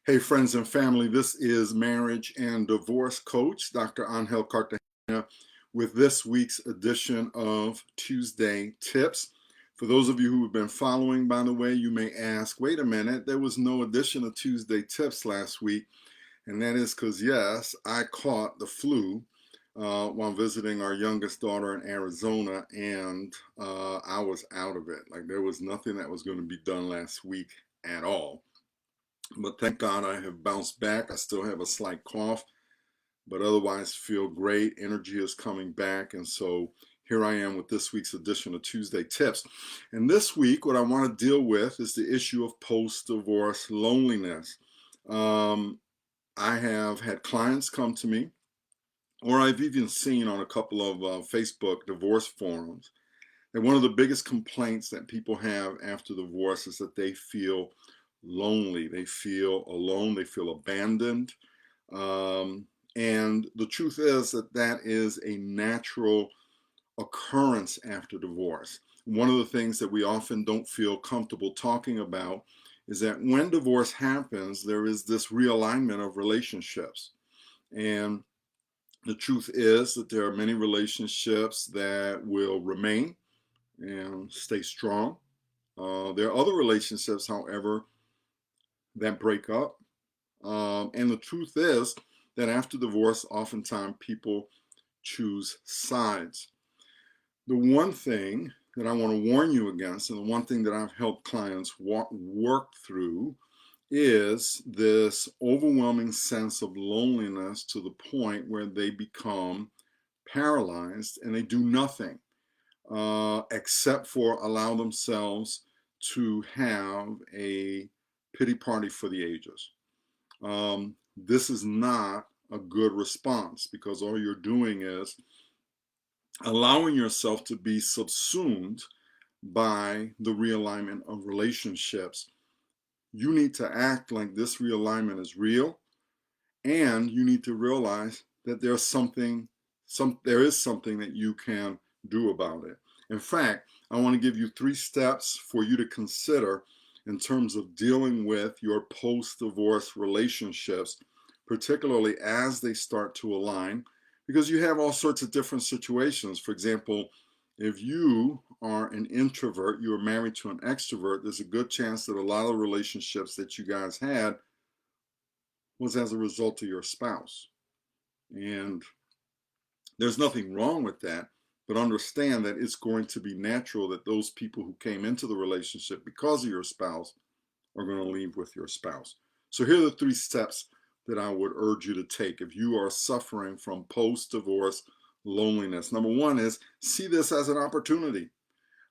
Hey, friends and family, this is marriage and divorce coach, Dr. Angel Cartagena, with this week's edition of Tuesday Tips. For those of you who have been following, by the way, you may ask, wait a minute, there was no edition of Tuesday Tips last week. And that is because, yes, I caught the flu while visiting our youngest daughter in Arizona, and I was out of it. Like, there was nothing that was going to be done last week at all. But thank God I have bounced back. I still have a slight cough, but otherwise feel great. Energy is coming back. And so here I am with this week's edition of Tuesday Tips. And this week, what I want to deal with is the issue of post-divorce loneliness. I have had clients come to me, or I've even seen on a couple of Facebook divorce forums, that one of the biggest complaints that people have after divorce is that they feel lonely, they feel alone, they feel abandoned. And the truth is that that is a natural occurrence after divorce. One of the things that we often don't feel comfortable talking about is that when divorce happens, there is this realignment of relationships. And the truth is that there are many relationships that will remain and stay strong. There are other relationships, however, that break up. And the truth is that after divorce, oftentimes people choose sides. The one thing that I want to warn you against, and the one thing that I've helped clients work through, is this overwhelming sense of loneliness to the point where they become paralyzed and they do nothing except for allow themselves to have a pity party for the ages. This is not a good response because all you're doing is allowing yourself to be subsumed by the realignment of relationships. You need to act like this realignment is real, and you need to realize that there is something that you can do about it. In fact, I want to give you 3 steps for you to consider in terms of dealing with your post-divorce relationships, particularly as they start to align, because you have all sorts of different situations. For example, if you are an introvert, you are married to an extrovert, there's a good chance that a lot of relationships that you guys had was as a result of your spouse. And there's nothing wrong with that, but understand that it's going to be natural that those people who came into the relationship because of your spouse are going to leave with your spouse. So here are the 3 steps that I would urge you to take if you are suffering from post-divorce loneliness. Number 1 is see this as an opportunity.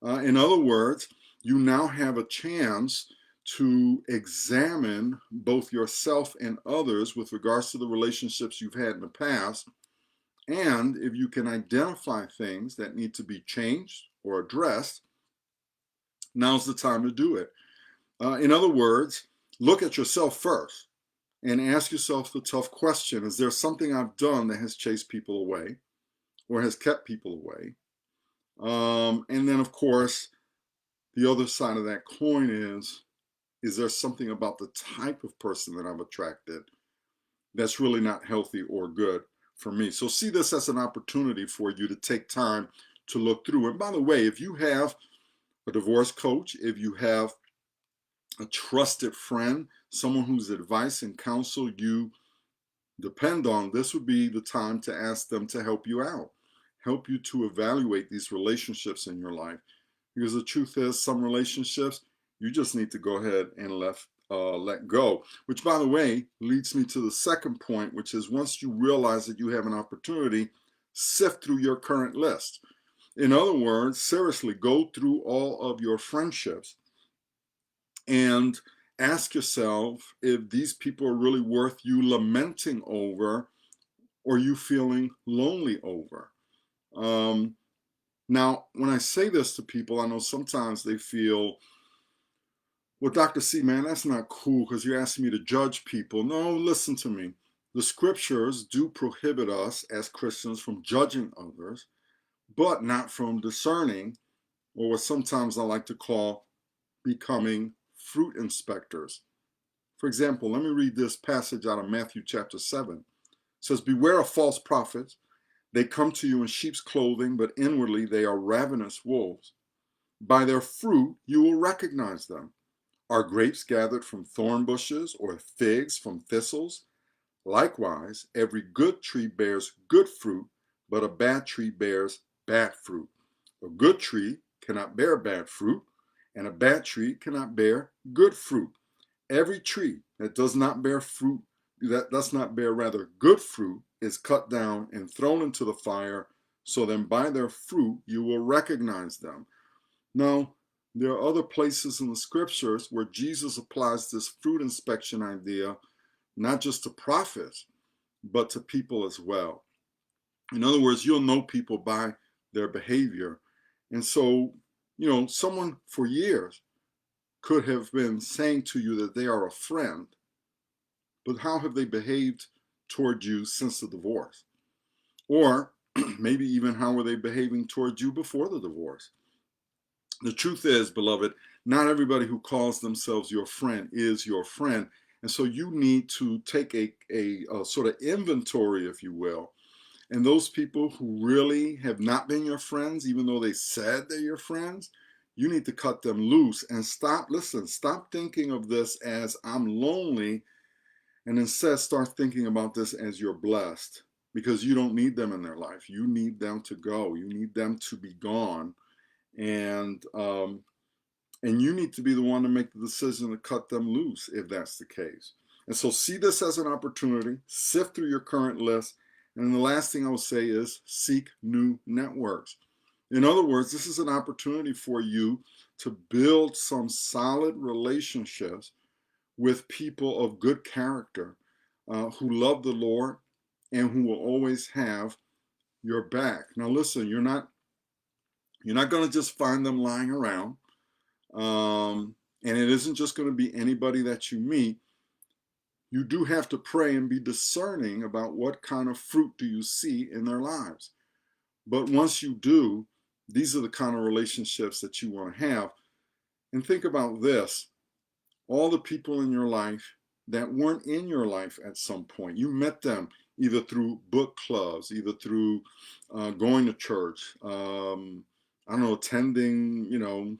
In other words, you now have a chance to examine both yourself and others with regards to the relationships you've had in the past. And if you can identify things that need to be changed or addressed, now's the time to do it. In other words, look at yourself first and ask yourself the tough question: is there something I've done that has chased people away or has kept people away? And then, of course, the other side of that coin is there something about the type of person that I've attracted that's really not healthy or good for me? So see this as an opportunity for you to take time to look through. And by the way, if you have a divorce coach, if you have a trusted friend, someone whose advice and counsel you depend on, this would be the time to ask them to help you out, help you to evaluate these relationships in your life. Because the truth is, some relationships you just need to go ahead and let go. Which, by the way, leads me to the second point, which is once you realize that you have an opportunity, sift through your current list. In other words, seriously, go through all of your friendships and ask yourself if these people are really worth you lamenting over or you feeling lonely over. Now, when I say this to people, I know sometimes they feel, well, Dr. C, man, that's not cool because you're asking me to judge people. No, listen to me. The scriptures do prohibit us as Christians from judging others, but not from discerning, or what sometimes I like to call becoming fruit inspectors. For example, let me read this passage out of Matthew chapter 7. It says, "Beware of false prophets. They come to you in sheep's clothing, but inwardly they are ravenous wolves. By their fruit you will recognize them. Are grapes gathered from thorn bushes or figs from thistles? Likewise, every good tree bears good fruit, but a bad tree bears bad fruit. A good tree cannot bear bad fruit, and a bad tree cannot bear good fruit. Every tree that does not bear fruit, that does not bear rather good fruit, is cut down and thrown into the fire. So then by their fruit you will recognize them." Now, there are other places in the scriptures where Jesus applies this fruit inspection idea not just to prophets, but to people as well. In other words, you'll know people by their behavior. And so, someone for years could have been saying to you that they are a friend, but how have they behaved toward you since the divorce? Or maybe even how were they behaving toward you before the divorce? The truth is, beloved, not everybody who calls themselves your friend is your friend. And so you need to take a sort of inventory, if you will. And those people who really have not been your friends, even though they said they're your friends, you need to cut them loose and stop thinking of this as I'm lonely, and instead start thinking about this as you're blessed, because you don't need them in their life. You need them to go. You need them to be gone. And you need to be the one to make the decision to cut them loose if that's the case. And so see this as an opportunity, sift through your current list. And then the last thing I will say is seek new networks. In other words, this is an opportunity for you to build some solid relationships with people of good character, who love the Lord and who will always have your back. Now listen, you're not going to just find them lying around. And it isn't just going to be anybody that you meet. You do have to pray and be discerning about what kind of fruit do you see in their lives. But once you do, these are the kind of relationships that you want to have. And think about this. All the people in your life that weren't in your life at some point, you met them either through book clubs, either through going to church, I don't know, attending,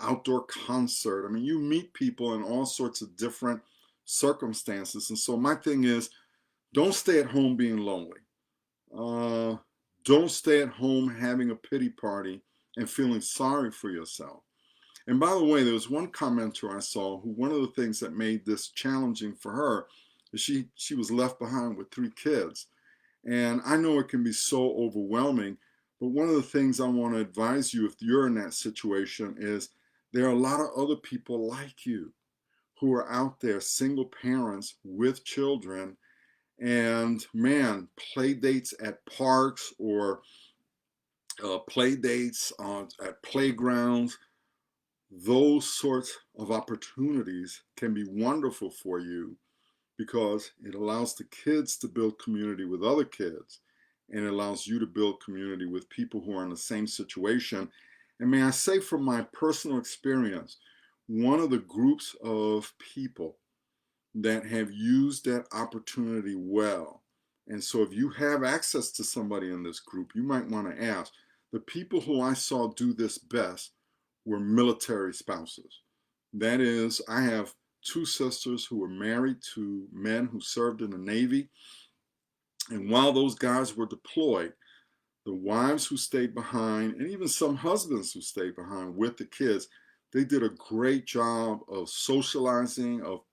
outdoor concert. I mean, you meet people in all sorts of different circumstances. And so my thing is, don't stay at home being lonely. Don't stay at home having a pity party and feeling sorry for yourself. And by the way, there was one commenter I saw who, one of the things that made this challenging for her is she was left behind with 3 kids. And I know it can be so overwhelming, but one of the things I want to advise you if you're in that situation is there are a lot of other people like you who are out there, single parents with children, and man, play dates at parks or play dates at playgrounds. Those sorts of opportunities can be wonderful for you because it allows the kids to build community with other kids, and it allows you to build community with people who are in the same situation. And may I say from my personal experience, one of the groups of people that have used that opportunity well, and so if you have access to somebody in this group, you might want to ask, the people who I saw do this best were military spouses. That is, I have 2 sisters who were married to men who served in the Navy. And while those guys were deployed, the wives who stayed behind, and even some husbands who stayed behind with the kids, they did a great job of socializing, of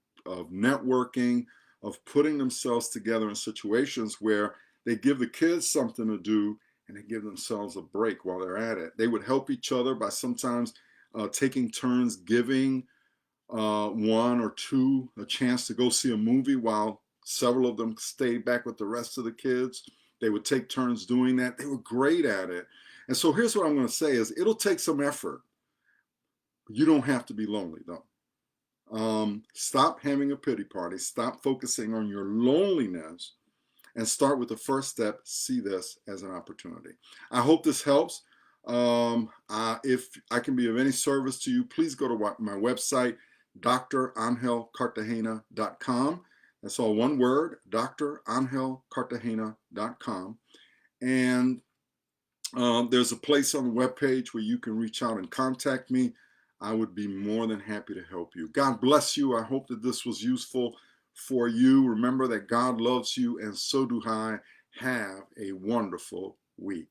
networking, of putting themselves together in situations where they give the kids something to do and they give themselves a break while they're at it. They would help each other by sometimes taking turns giving one or two a chance to go see a movie while several of them stayed back with the rest of the kids. They would take turns doing that. They were great at it. And so here's what I'm going to say is it'll take some effort. You don't have to be lonely though. Stop having a pity party. Stop focusing on your loneliness and start with the first step. See this as an opportunity. I hope this helps. If I can be of any service to you, please go to my website, drangelcartagena.com. That's all one word, drangelcartagena.com. And there's a place on the webpage where you can reach out and contact me. I would be more than happy to help you. God bless you. I hope that this was useful for you. Remember that God loves you, and so do I. Have a wonderful week.